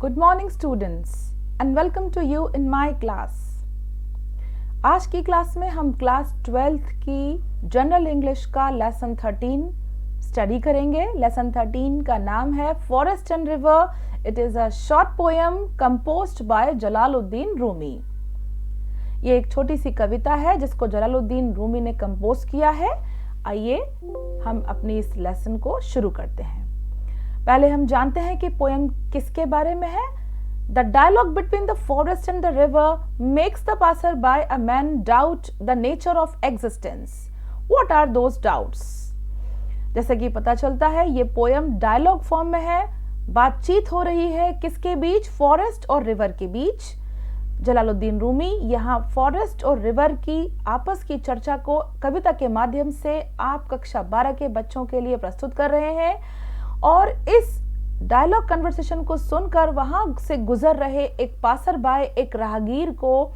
Good morning students and welcome to you in my class. आज की class में हम क्लास 12th की जनरल इंग्लिश का लेसन 13 स्टडी करेंगे। लेसन 13 का नाम है forest and river. It is a short poem composed bye Jalaluddin Rumi. ये एक छोटी सी कविता है जिसको जलालुद्दीन रूमी ने कंपोज किया है। आइए हम अपनी इस लेसन को शुरू करते हैं। पहले हम जानते हैं कि पोएम किसके बारे में है। The dialogue between the forest and the river makes the passerby a man doubt the nature of existence. What are those doubts? जैसे कि पता चलता है ये पोएम डायलॉग फॉर्म में है। बातचीत हो रही है किसके बीच? फॉरेस्ट और रिवर के बीच। जलालुद्दीन रूमी यहाँ फॉरेस्ट और रिवर की आपस की चर्चा को कविता के माध्यम से आप कक्षा 12 के बच्चों के लिए प्रस्तुत कर रहे हैं और इस डायलॉग कन्वर्सेशन को सुनकर वहां से गुजर रहे एक पासर बाय, एक राहगीर को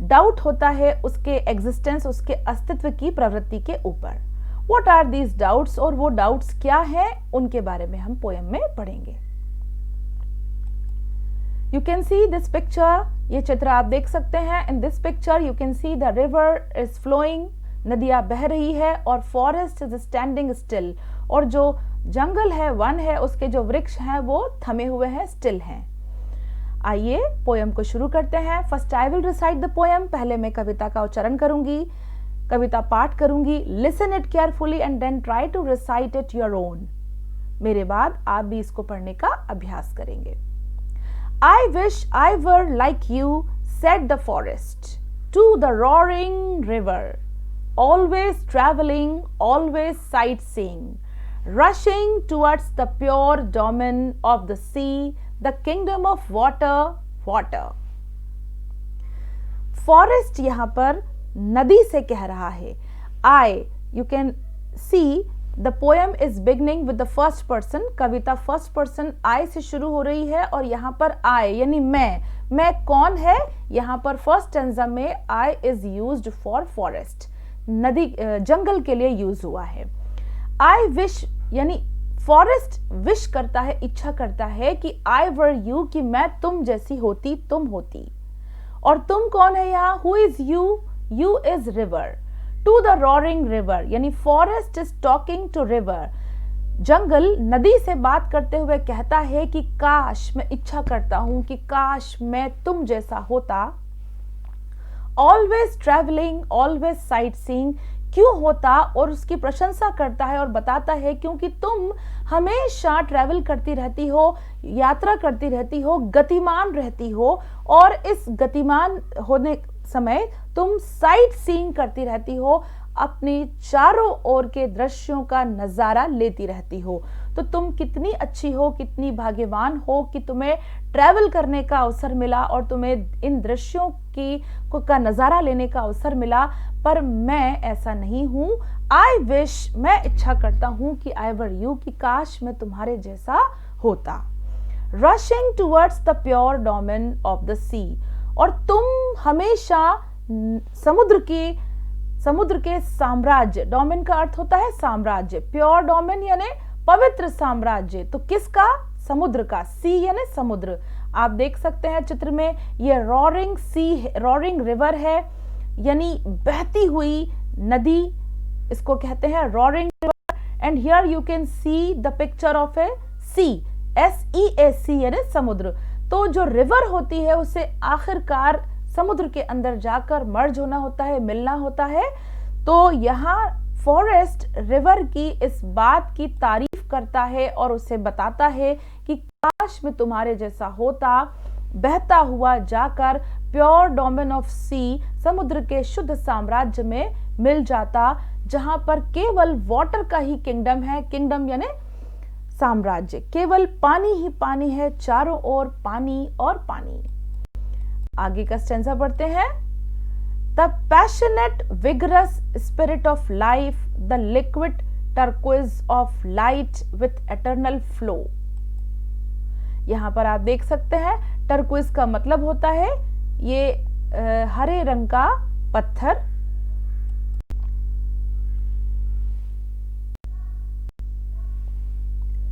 डाउट होता है उसके एग्जिस्टेंस, उसके अस्तित्व की प्रवृत्ति के ऊपर। व्हाट आर दीज डाउट्स, और वो डाउट्स क्या हैं उनके बारे में हम पोएम में पढ़ेंगे। You can see this picture, ये चित्र आप देख सकते हैं। In this picture you can see the river is flowing, नदियां बह रही है, और फॉरेस्ट इज स्टैंडिंग स्टिल, और जो जंगल है, वन है, उसके जो वृक्ष हैं वो थमे हुए हैं, स्टिल हैं। आइए पोएम को शुरू करते हैं। First I will recite the poem. पहले मैं कविता का उच्चारण करूंगी, कविता पाठ करूंगी। Listen it carefully and then try to recite it your own. मेरे बाद आप भी इसको पढ़ने का अभ्यास करेंगे। I wish I were like you, said the forest to the roaring river, always traveling, always sightseeing, rushing towards the pure domain of the sea, the kingdom of water, water. Forest यहाँ पर नदी से कह रहा है। I, you can see the poem is beginning with the first person. Kavita first person I से शुरू हो रही है और यहाँ पर I यानी मैं कौन है? यहाँ पर first stanza में I is used for forest. नदी जंगल के लिए यूज हुआ है। आई विश यानी फॉरेस्ट विश करता है, इच्छा करता है कि आई वर यू, कि मैं तुम जैसी होती, तुम होती। और तुम कौन है यहाँ? Who is you? You is river. To the roaring river यानी forest is talking to river. जंगल नदी से बात करते हुए कहता है कि काश, मैं इच्छा करता हूं कि काश मैं तुम जैसा होता। Always travelling, always sight seeing, क्यों होता? और उसकी प्रशंसा करता है और बताता है क्योंकि तुम हमेशा ट्रैवल करती रहती हो, यात्रा करती रहती हो, गतिमान रहती हो, और इस गतिमान होने समय तुम साइट सीइंग करती रहती हो, अपनी चारों ओर के दृश्यों का नजारा लेती रहती हो। तो तुम कितनी अच्छी हो, कितनी भाग्यवान हो कि तुम्हें ट्रैवल करने का अवसर मिला और तुम्हें इन दृश्यों का नजारा लेने का अवसर मिला। पर मैं ऐसा नहीं हूं। आई विश, मैं इच्छा करता हूं कि आई वर यू, कि काश मैं तुम्हारे जैसा होता। Rushing towards the pure domain of the sea, और तुम हमेशा समुद्र के साम्राज्य, डोमेन का अर्थ होता है साम्राज्य, प्योर डोमेन यानी पवित्र साम्राज्य, तो किसका? समुद्र का। सी यानी समुद्र। आप देख सकते हैं चित्र में ये रोरिंग सी, रोरिंग रिवर है यानी बहती हुई नदी, इसको कहते हैं roaring river. And here you can see the picture of a sea, SEAC यानी समुद्र। तो जो रिवर होती है उसे आखिरकार समुद्र के अंदर जाकर मर्ज होना होता है, मिलना होता है। तो यहाँ फॉरेस्ट रिवर की इस बात की तारीफ करता है और उसे बताता है कि काश मैं तुम्हारे जैसा होता, बहता हुआ जाकर प्योर डोमेन ऑफ सी, समुद्र के शुद्ध साम्राज्य में मिल जाता, जहां पर केवल वाटर का ही किंगडम है। किंगडम यानी साम्राज्य, केवल पानी ही पानी है, चारों ओर पानी और पानी। आगे का स्टेंजा पढ़ते हैं। The passionate vigorous spirit of life, the liquid turquoise of light with eternal flow. यहां पर आप देख सकते हैं टर्कोइज का मतलब होता है ये हरे रंग का पत्थर।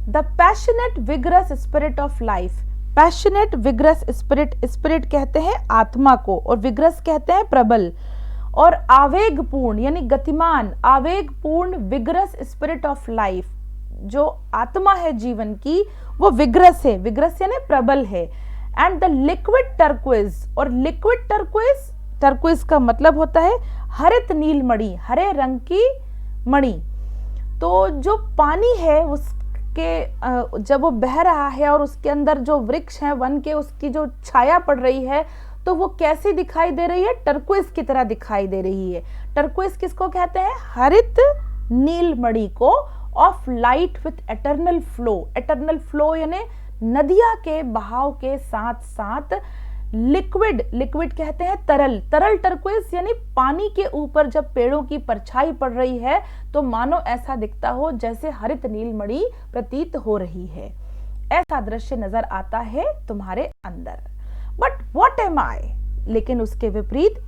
The passionate vigorous spirit of life, passionate vigorous spirit, spirit कहते हैं आत्मा को और विग्रस कहते हैं प्रबल, और आवेगपूर्ण यानी गतिमान, आवेगपूर्ण विग्रस स्पिरिट ऑफ लाइफ, जो आत्मा है जीवन की वो विग्रस है, विग्रस यानी प्रबल है। एंड द लिक्विड टर्क्विज, और लिक्विड टर्क्विज, टर्क्विज का मतलब होता है हरित नील मणि, हरे रंग की मणि। तो जो पानी है उसके जब वो बह रहा है और उसके अंदर जो वृक्ष हैं वन के, उसकी जो छाया पड़ रही है तो वो कैसी दिखाई दे रही है, टर्क्विज की तरह दिखाई दे रही है। टर्क्विज किसको कहते हैं, हरित नील मणि को, of light with eternal flow, eternal flow यानी नदिया के बहाव के साथ साथ लिक्विड, लिक्विड कहते हैं तरल, तरल टर्क्विज यानी पानी के ऊपर जब पेड़ों की परछाई पड़ रही है तो मानो ऐसा दिखता हो जैसे हरित नील मणि प्रतीत हो रही है, ऐसा दृश्य नजर आता है तुम्हारे अंदर। बट व्हाट एम आई, लेकिन उसके विपरीत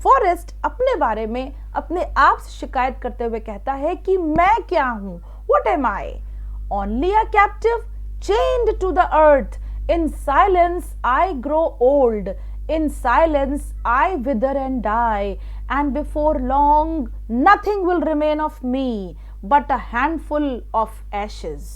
फॉरेस्ट अपने बारे में अपने आप से शिकायत करते हुए कहता है कि मैं क्या हूं, what am I, only a captive chained to the earth, in silence I grow old, in silence I wither and die, and before long nothing will remain of me but a handful of ashes।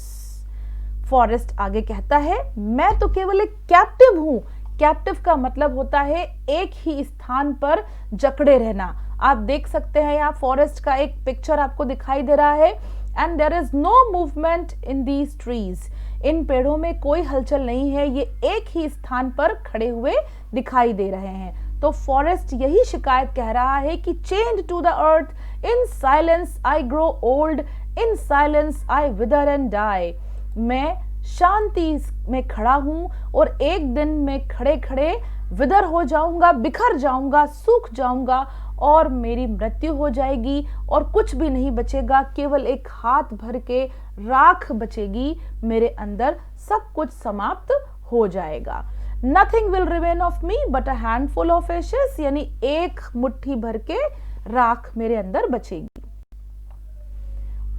Forest आगे कहता है मैं तो केवल एक captive हूं, captive का मतलब होता है एक ही स्थान पर जकड़े रहना। आप देख सकते हैं यहाँ फॉरेस्ट का एक पिक्चर आपको दिखाई दे रहा है, and there is no movement in these trees, इन पेड़ों में कोई हलचल नहीं है, ये एक ही स्थान पर खड़े हुए दिखाई दे रहे हैं। तो फॉरेस्ट यही शिकायत कह रहा है कि change to the earth, in silence I grow old, in silence I wither and die, मैं शांति में खड़ा हूं और एक दिन में खड़े खड़े विदर हो जाऊंगा, बिखर जाऊंगा, सूख जाऊंगा और मेरी मृत्यु हो जाएगी और कुछ भी नहीं बचेगा, केवल एक हाथ भर के राख बचेगी मेरे अंदर, सब कुछ समाप्त हो जाएगा। Nothing will remain of me but a handful of ashes, यानी एक मुट्ठी भर के राख मेरे अंदर बचेगी।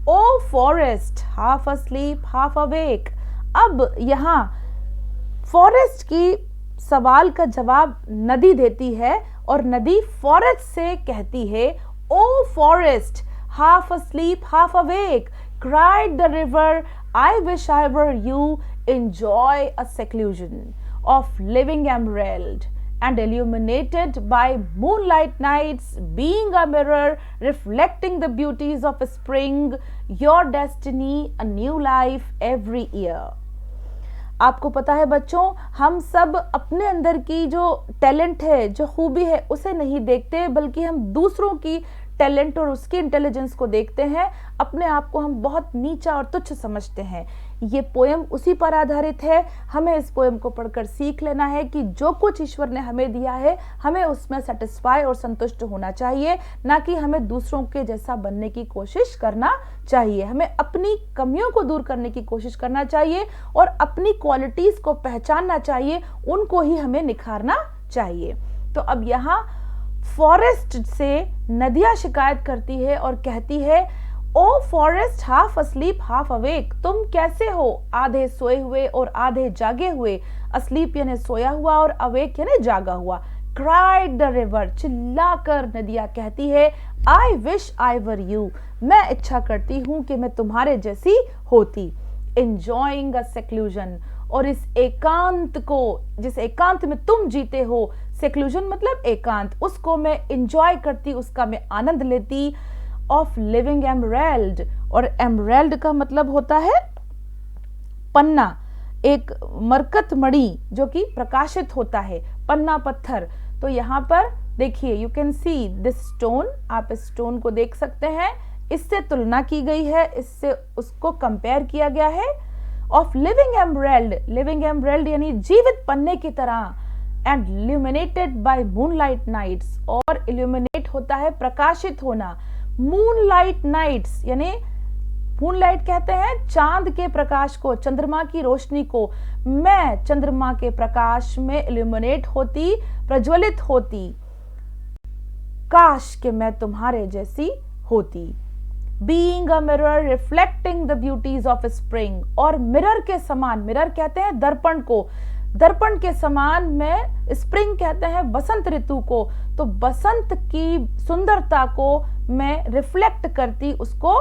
O forest half asleep half awake, अब यहाँ फॉरेस्ट की सवाल का जवाब नदी देती है और नदी फॉरेस्ट से कहती है, O forest half asleep half awake, cried the river, I wish I were you, enjoy a seclusion of living emerald and illuminated by moonlight nights, being a mirror reflecting the beauties of spring, your destiny a new life every year। आपको पता है बच्चों, हम सब अपने अंदर की जो टैलेंट है, जो खूबी है, उसे नहीं देखते, बल्कि हम दूसरों की टैलेंट और उसकी इंटेलिजेंस को देखते हैं। अपने आप को हम बहुत नीचा और तुच्छ समझते हैं। ये पोएम उसी पर आधारित है। हमें इस पोएम को पढ़कर सीख लेना है कि जो कुछ ईश्वर ने हमें दिया है, हमें उसमें सेटिस्फाई और संतुष्ट होना चाहिए, ना कि हमें दूसरों के जैसा बनने की कोशिश करना चाहिए। हमें अपनी कमियों को दूर करने की कोशिश करना चाहिए और अपनी क्वालिटीज को पहचानना चाहिए, उनको ही हमें निखारना चाहिए। तो अब यहाँ फॉरेस्ट से नदिया शिकायत करती है और कहती है, O forest half asleep half awake, तुम कैसे हो, आधे सोए हुए और आधे जागे हुए। अस्लीप यानी सोया हुआ और अवेक यानी जागा हुआ। क्राइड द रिवर, चिल्लाकर नदिया कहती है, आई विश आई वर यू, मैं इच्छा करती हूं कि मैं तुम्हारे जैसी होती। एंजॉइंग अ सेक्लूजन, और इस एकांत को, जिस एकांत में तुम जीते हो, सेक्लूजन मतलब एकांत, उसको मैं एंजॉय करती, उसका मैं आनंद लेती। ऑफ लिविंग एमरेल्ड, और एमरेल्ड का मतलब होता है पन्ना, एक मरकत मणि जो कि प्रकाशित होता है, पन्ना पत्थर। तो यहाँ पर देखिए, you can see this stone, आप इस स्टोन को देख सकते हैं, इससे तुलना की गई है, इससे उसको कंपेयर किया गया है। Of living emerald, living emerald यानी जीवित पन्ने की तरह। And illuminated by moonlight nights, और इल्यूमिनेट होता है प्रकाशित होना। मूनलाइट नाइट्स यानी मूनलाइट कहते हैं चांद के प्रकाश को, चंद्रमा की रोशनी को। मैं चंद्रमा के प्रकाश में इल्यूमिनेट होती, प्रज्वलित होती। काश कि मैं तुम्हारे जैसी होती। Being a mirror reflecting the beauties of spring, और मिरर के समान, मिरर कहते हैं दर्पण को, दर्पण के समान मैं स्प्रिंग कहते हैं बसंत ऋतु को, तो बसंत की सुंदरता को मैं रिफ्लेक्ट करती, उसको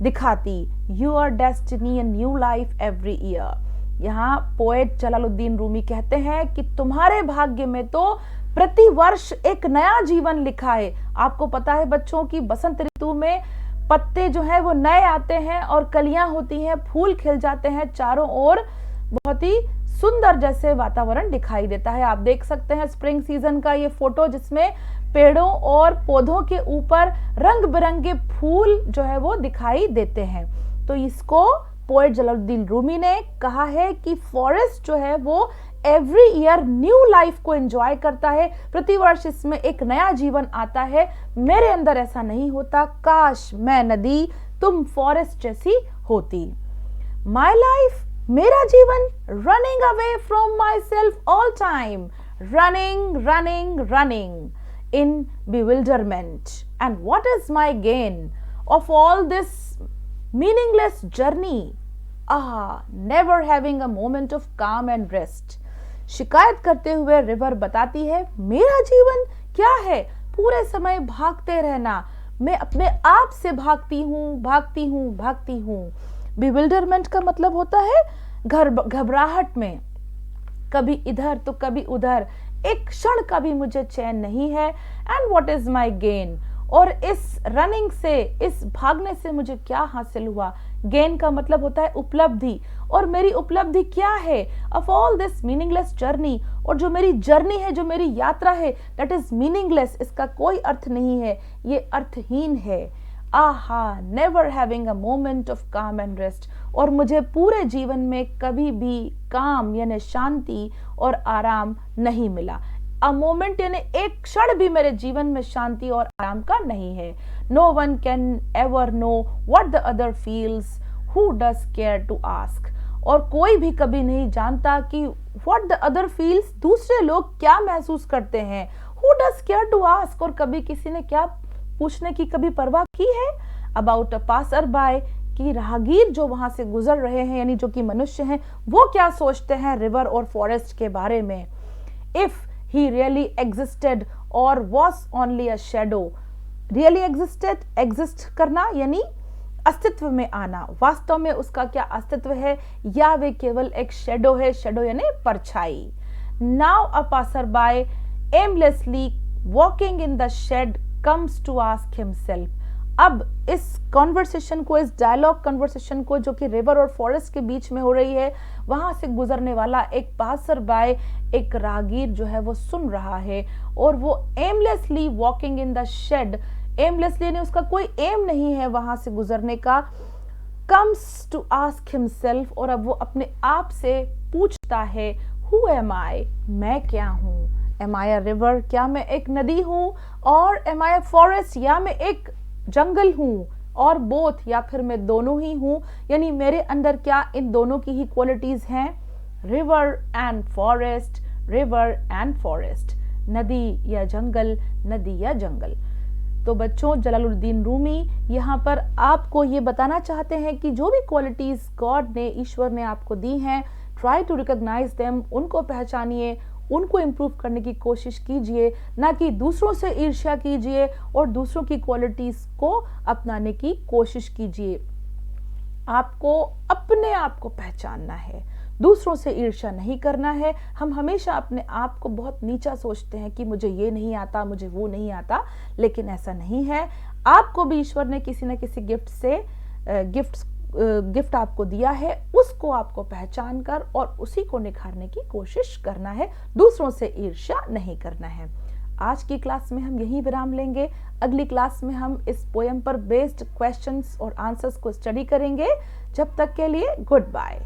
दिखाती। Your destiny and new life every year. यहाँ पोएट जलालुद्दीन रूमी कहते हैं कि तुम्हारे भाग्य में तो प्रति वर्ष एक नया जीवन लिखा है। आपको पता है बच्चों की बसंत ऋतु में पत्ते जो है वो नए आते हैं और कलियां होती हैं, फूल खिल जाते हैं, चारों ओर बहुत ही सुंदर जैसे वातावरण दिखाई देता है। आप देख सकते हैं स्प्रिंग सीजन का ये फोटो, जिसमें पेड़ों और पौधों के ऊपर रंग बिरंगे फूल जो है वो दिखाई देते हैं। तो इसको पोएट जलालुद्दीन रूमी ने कहा है कि फॉरेस्ट जो है वो एवरी ईयर न्यू लाइफ को एंजॉय करता है, प्रतिवर्ष इसमें एक नया जीवन आता है। मेरे अंदर ऐसा नहीं होता, काश मैं नदी तुम फॉरेस्ट जैसी होती। माई लाइफ, मेरा जीवन, running away from my self all time, running running running in bewilderment. And what is my gain of all this meaningless journey? Never having a moment of calm and rest. शिकायत करते हुए river बताती है, मेरा जीवन क्या है, पूरे समय भागते रहना, मैं अपने आप से भागती हूँ भागती हूँ भागती हूँ। bewilderment का मतलब होता है घबराहट में, कभी इधर तो कभी उधर, एक क्षण का भी मुझे चैन नहीं है। And what is my gain, और इस रनिंग से, इस भागने से मुझे क्या हासिल हुआ। गेन का मतलब होता है उपलब्धि, और मेरी उपलब्धि क्या है of all this meaningless journey, और जो मेरी जर्नी है, जो मेरी यात्रा है, दैट इज मीनिंगलेस, इसका कोई अर्थ नहीं है, ये अर्थहीन है। Never having a moment of काम एंड रेस्ट, और मुझे पूरे जीवन में कभी भी काम यानी शांति और आराम नहीं मिला। अ मोमेंट यानी एक क्षण भी मेरे जीवन में शांति और आराम का नहीं है। No one can ever know what the other feels, who does care to ask, और कोई भी कभी नहीं जानता कि व्हाट द अदर फील्स, दूसरे लोग क्या महसूस करते हैं। Who does care to ask, और कभी किसी ने क्या पूछने की कभी परवाह की है। अबाउट अ पासर बाय, कि राहगीर जो वहां से गुजर रहे हैं, यानी जो कि मनुष्य हैं, वो क्या सोचते हैं रिवर और फॉरेस्ट के बारे में। इफ ही रियली एग्जिस्टेड और was only a shadow, really existed, exist करना यानी अस्तित्व में आना, वास्तव में उसका क्या अस्तित्व है, या वे केवल एक शेडो है, शेडो यानी परछाई। Now a passer by aimlessly walking in the shade comes to ask himself. अब इस कॉन्वर्सेशन को, इस डायलॉग कन्वर्सेशन को, जो कि रिवर और फॉरेस्ट के बीच में हो रही है, वहां से गुजरने वाला एक पासर बाय, एक राहगीर जो है वो सुन रहा है, और वो aimlessly walking in the shade, aimlessly यानी उसका कोई एम नहीं है वहां से गुजरने का, कम्स टू आस्क हिमसेल्फ, और अब वो अपने आप से पूछता है, हु एम आई, मैं क्या हूँ। एम आई अ रिवर, क्या मैं एक नदी हूँ, और एम आई अ फॉरेस्ट, या मैं एक जंगल हूँ, और बोथ, या फिर मैं दोनों ही हूँ, यानी मेरे अंदर क्या इन दोनों की ही क्वालिटीज हैं। River and forest, river and forest, नदी या जंगल, नदी या जंगल। तो बच्चों, जलालुद्दीन रूमी यहाँ पर आपको ये बताना चाहते हैं कि जो भी क्वालिटीज गॉड ने, ईश्वर ने आपको दी हैं, ट्राई टू रिकॉग्नाइज देम, उनको पहचानिए, उनको इम्प्रूव करने की कोशिश कीजिए, ना कि दूसरों से ईर्ष्या कीजिए और दूसरों की क्वालिटीज को अपनाने की कोशिश कीजिए। आपको अपने आप को पहचानना है, दूसरों से ईर्ष्या नहीं करना है। हम हमेशा अपने आप को बहुत नीचा सोचते हैं कि मुझे ये नहीं आता, मुझे वो नहीं आता, लेकिन ऐसा नहीं है। आपको भी ईश्वर ने किसी न किसी गिफ्ट आपको दिया है, उसको आपको पहचान कर और उसी को निखारने की कोशिश करना है, दूसरों से ईर्ष्या नहीं करना है। आज की क्लास में हम यही विराम लेंगे। अगली क्लास में हम इस पोयम पर बेस्ड क्वेश्चंस और आंसर्स को स्टडी करेंगे। जब तक के लिए गुड बाय।